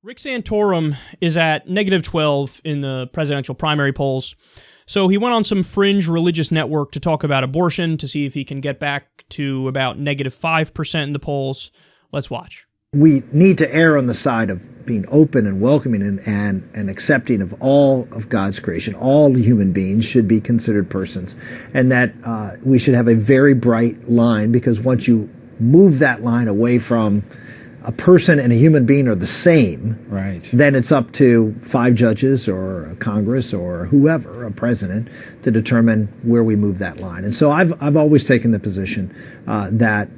Rick Santorum is at -12 in the presidential primary polls. So he went on some fringe religious network to talk about abortion to see if he can get back to about -5% in the polls. Let's watch. We need to err on the side of being open and welcoming and accepting of all of God's creation. All human beings should be considered persons, and that we should have a very bright line, because once you move that line away from a person and a human being are the same, right, then it's up to 5 judges or a Congress or whoever, a president, to determine where we move that line. And so I've always taken the position that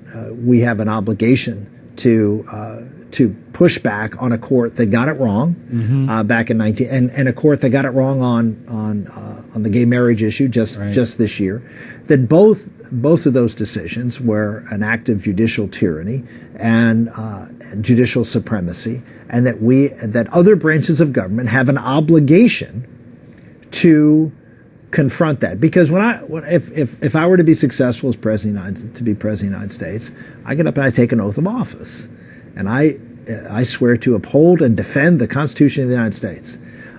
we have an obligation to push back on a court that got it wrong back in and a court that got it wrong on the gay marriage issue just this year. That both of those decisions were an act of judicial tyranny and judicial supremacy, and that other branches of government have an obligation to confront that. Because if I were to be successful as president of the United States, I get up and I take an oath of office, and I swear to uphold and defend the Constitution of the United States.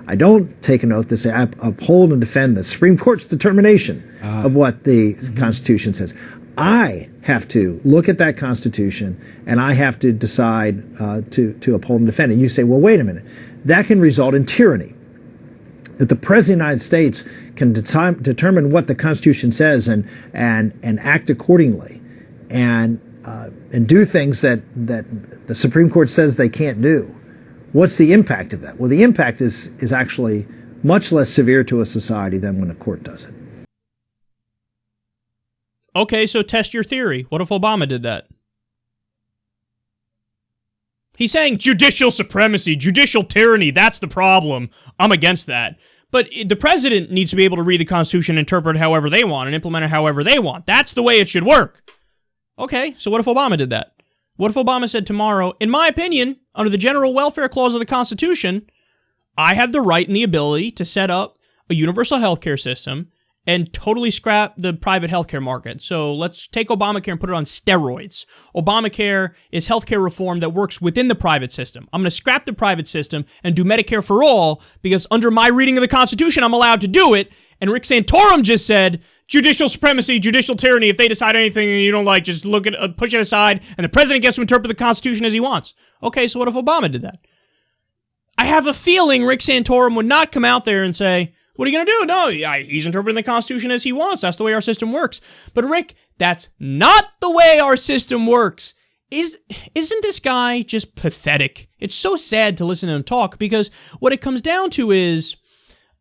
I don't take an oath to say I uphold and defend the Supreme Court's determination of what the Constitution says. I have to look at that Constitution, and I have to decide to uphold and defend it. And you say, well, wait a minute. That can result in tyranny. That the President of the United States can determine what the Constitution says and act accordingly, and do things that the Supreme Court says they can't do. What's the impact of that? Well, the impact is actually much less severe to a society than when a court does it. Okay, so test your theory. What if Obama did that? He's saying judicial supremacy, judicial tyranny, that's the problem. I'm against that. But the president needs to be able to read the Constitution, interpret it however they want, and implement it however they want. That's the way it should work. Okay, so what if Obama did that? What if Obama said tomorrow, in my opinion, under the General Welfare Clause of the Constitution, I have the right and the ability to set up a universal healthcare system and totally scrap the private healthcare market. So let's take Obamacare and put it on steroids. Obamacare is healthcare reform that works within the private system. I'm going to scrap the private system and do Medicare for all because under my reading of the Constitution, I'm allowed to do it. And Rick Santorum just said, judicial supremacy, judicial tyranny. If they decide anything and you don't like, just look at, push it aside, and the president gets to interpret the Constitution as he wants. Okay, so what if Obama did that? I have a feeling Rick Santorum would not come out there and say, what are you going to do? No, he's interpreting the Constitution as he wants. That's the way our system works. But Rick, that's not the way our system works. Isn't this guy just pathetic? It's so sad to listen to him talk, because what it comes down to is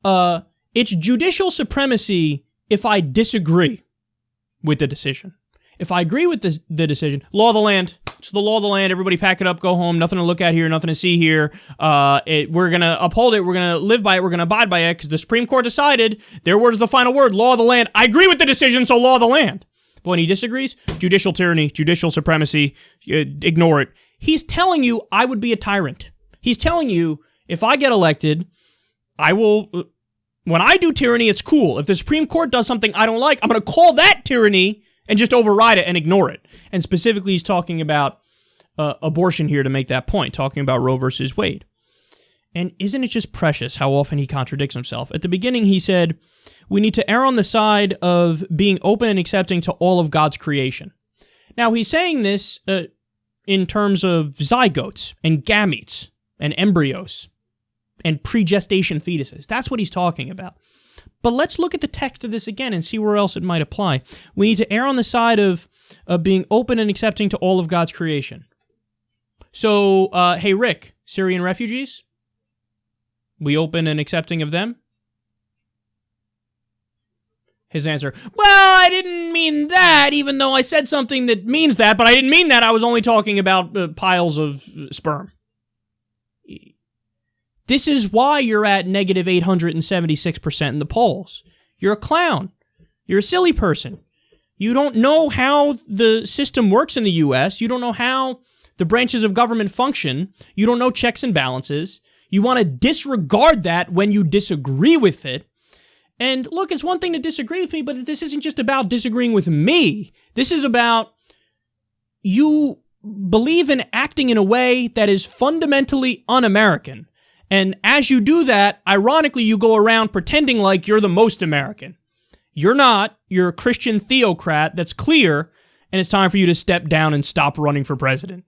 it's judicial supremacy if I disagree with the decision. If I agree with the decision, law of the land, it's the law of the land, everybody pack it up, go home, nothing to look at here, nothing to see here. We're going to uphold it, we're going to live by it, we're going to abide by it, because the Supreme Court decided, their word's the final word, law of the land. I agree with the decision, so law of the land. But when he disagrees, judicial tyranny, judicial supremacy, ignore it. He's telling you I would be a tyrant. He's telling you, if I get elected, I will... When I do tyranny, it's cool. If the Supreme Court does something I don't like, I'm going to call that tyranny and just override it and ignore it. And specifically, he's talking about abortion here to make that point, talking about Roe versus Wade. And isn't it just precious how often he contradicts himself? At the beginning, he said, we need to err on the side of being open and accepting to all of God's creation. Now, he's saying this in terms of zygotes and gametes and embryos and pre-gestation fetuses. That's what he's talking about. But let's look at the text of this again and see where else it might apply. We need to err on the side of being open and accepting to all of God's creation. So, hey, Rick, Syrian refugees? We open and accepting of them? His answer, well, I didn't mean that, even though I said something that means that, but I didn't mean that. I was only talking about piles of sperm. This is why you're at negative 876% in the polls. You're a clown. You're a silly person. You don't know how the system works in the U.S. You don't know how the branches of government function. You don't know checks and balances. You want to disregard that when you disagree with it. And look, it's one thing to disagree with me, but this isn't just about disagreeing with me. This is about you believe in acting in a way that is fundamentally un-American. And as you do that, ironically, you go around pretending like you're the most American. You're not. You're a Christian theocrat that's clear, and it's time for you to step down and stop running for president.